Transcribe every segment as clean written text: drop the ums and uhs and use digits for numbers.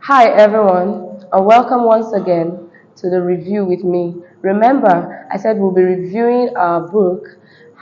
Hi everyone, and welcome once again to the review with me. Remember, I said we'll be reviewing our book,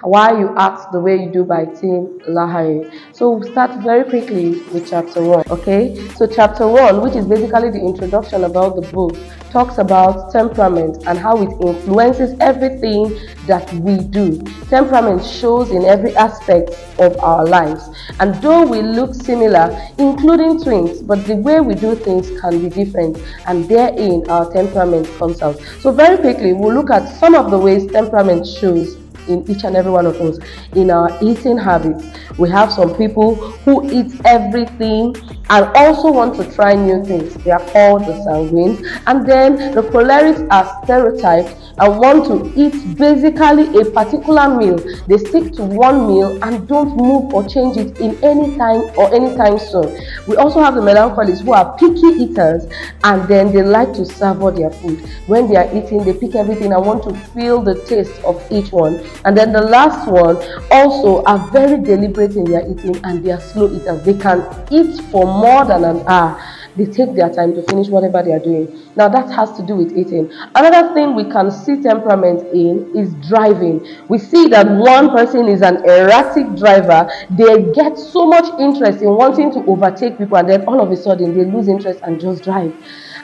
Why You Act the Way You Do by Tim Lahari. So we'll start very quickly with chapter 1, okay? So chapter 1, which is basically the introduction about the book, talks about temperament and how it influences everything that we do. Temperament shows in every aspect of our lives. And though we look similar, including twins, but the way we do things can be different, and therein our temperament comes out. So very quickly, we'll look at some of the ways temperament shows in each and every one of us. In our eating habits, we have some people who eat everything and also want to try new things. They are called the sanguines. And then the cholerics are stereotyped and want to eat basically a particular meal. They stick to one meal and don't move or change it in any time or anytime soon. We also have the melancholics who are picky eaters, and then they like to savor their food. When they are eating, they pick everything and want to feel the taste of each one. And then the last one also are very deliberate in their eating, and they are slow eaters. They can eat for more than an hour. They take their time to finish whatever they are doing. Now that has to do with eating. Another thing we can see temperament in is driving. We see that one person is an erratic driver. They get so much interest in wanting to overtake people, and then all of a sudden they lose interest and just drive.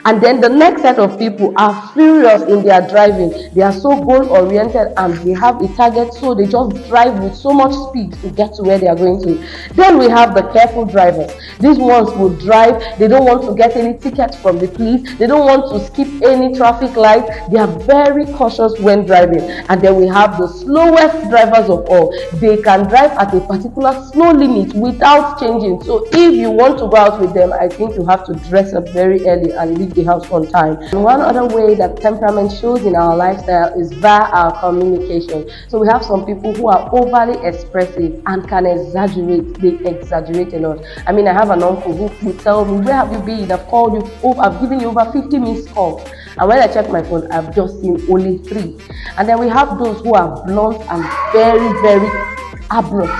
And then the next set of people are furious in their driving. They are so goal oriented and they have a target, so they just drive with so much speed to get to where they are going to. Then we have the careful drivers. These ones will drive, they don't want to get any tickets from the police, they don't want to skip any traffic lights. They are very cautious when driving. And then we have the slowest drivers of all. They can drive at a particular slow limit without changing. So if you want to go out with them, I think you have to dress up very early and leave the house on time. And one other way that temperament shows in our lifestyle is via our communication. So we have some people who are overly expressive and can exaggerate. They exaggerate a lot. I mean, I have an uncle who will tell me, "Where have you been? I've called you, I've given you over 50 missed calls. And when I check my phone, I've just seen only 3. And then we have those who are blunt and very abrupt.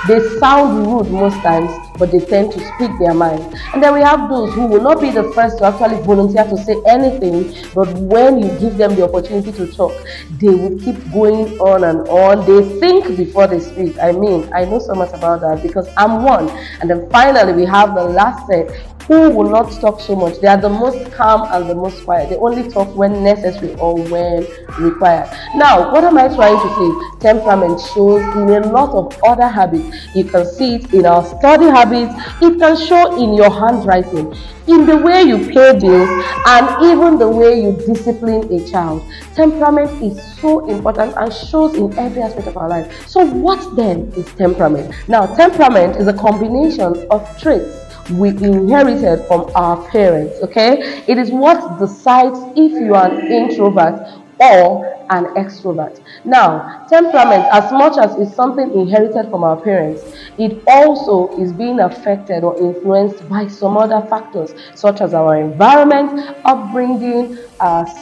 They sound rude most times, but they tend to speak their mind. And then we have those who will not be the first to actually volunteer to say anything, but when you give them the opportunity to talk, they will keep going on and on. They think before they speak. I mean, I know so much about that because I'm one. And then finally, we have the last set who will not talk so much. They are the most calm and the most quiet. They only talk when necessary or when required. Now, what am I trying to say? Temperament shows in a lot of other habits. You can see it in our study habits. It can show in your handwriting, in the way you pay bills, and even the way you discipline a child. Temperament is so important and shows in every aspect of our life. So what then is temperament? Now, temperament is a combination of traits we inherited from our parents, okay? It is what decides if you are an introvert or an extrovert. Now, temperament, as much as it's something inherited from our parents, it also is being affected or influenced by some other factors, such as our environment, upbringing,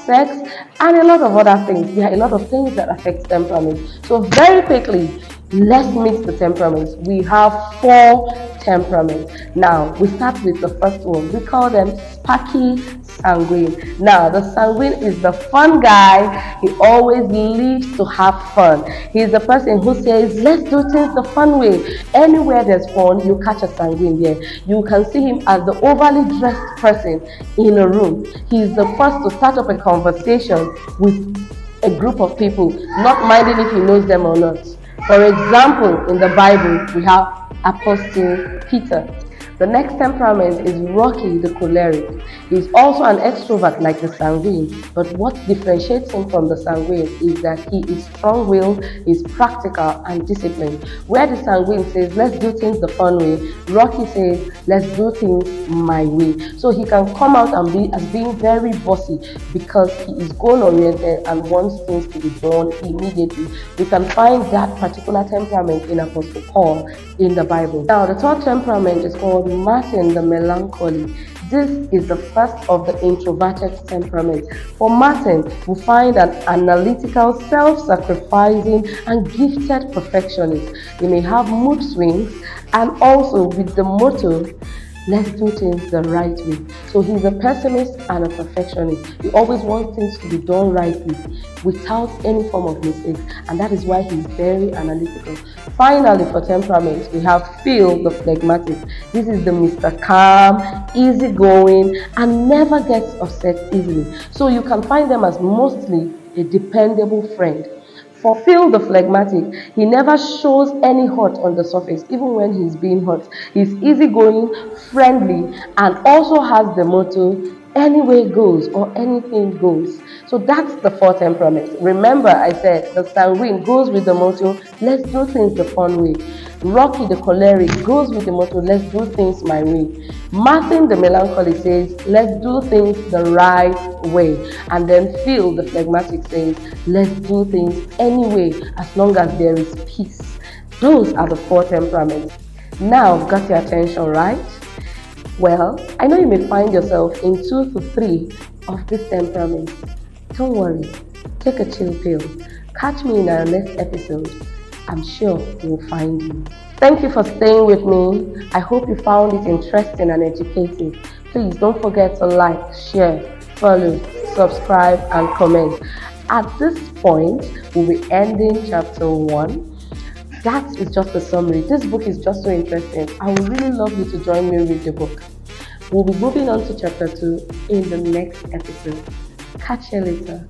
sex, and a lot of other things. There are a lot of things that affect temperament. So very quickly, let's meet the temperaments. We have 4 temperaments. Now, we start with the first one. We call them sparky sanguine. Now, the sanguine is the fun guy. He always lives to have fun. He's the person who says, let's do things the fun way. Anywhere there's fun, you catch a sanguine there. You can see him as the overly dressed person in a room. He's the first to start up a conversation with a group of people, not minding if he knows them or not. For example, in the Bible, we have Apostle Peter. The next temperament is Rocky, the choleric. He's also an extrovert like the sanguine, but what differentiates him from the sanguine is that he is strong-willed, is practical, and disciplined. Where the sanguine says, let's do things the fun way, Rocky says, let's do things my way. So he can come out and be as being very bossy because he is goal-oriented and wants things to be done immediately. We can find that particular temperament in Apostle Paul in the Bible. Now, the third temperament is called Martin the melancholy. This is the first of the introverted temperaments. For Martin, we find an analytical, self-sacrificing, and gifted perfectionist. He may have mood swings, and also with the motto, let's do things the right way. So he's a pessimist and a perfectionist. He always wants things to be done rightly without any form of mistakes, and that is why he's very analytical. Finally, for temperament, we have Phil the phlegmatic. This is the Mr. Calm, easygoing, and never gets upset easily. So you can find them as mostly a dependable friend. For Phil the phlegmatic, he never shows any hurt on the surface, even when he's being hurt. He's easygoing, friendly, and also has the motto, any way goes or anything goes. So that's the four temperaments. Remember, I said the sanguine goes with the motto, let's do things the fun way. Rocky the choleric goes with the motto, let's do things my way. Martin the melancholy says, let's do things the right way. And then Phil the phlegmatic says, let's do things anyway as long as there is peace. Those are the four temperaments. Now I've got your attention, right? Well, I know you may find yourself in 2 to 3 of these temperaments. Don't worry, take a chill pill. Catch me in our next episode. I'm sure we'll find you. Thank you for staying with me. I hope you found it interesting and educative. Please don't forget to like, share, follow, subscribe, and comment. At this point, we'll be ending chapter 1. That is just a summary. This book is just so interesting. I would really love you to join me read the book. We'll be moving on to chapter 2 in the next episode. Catch you later.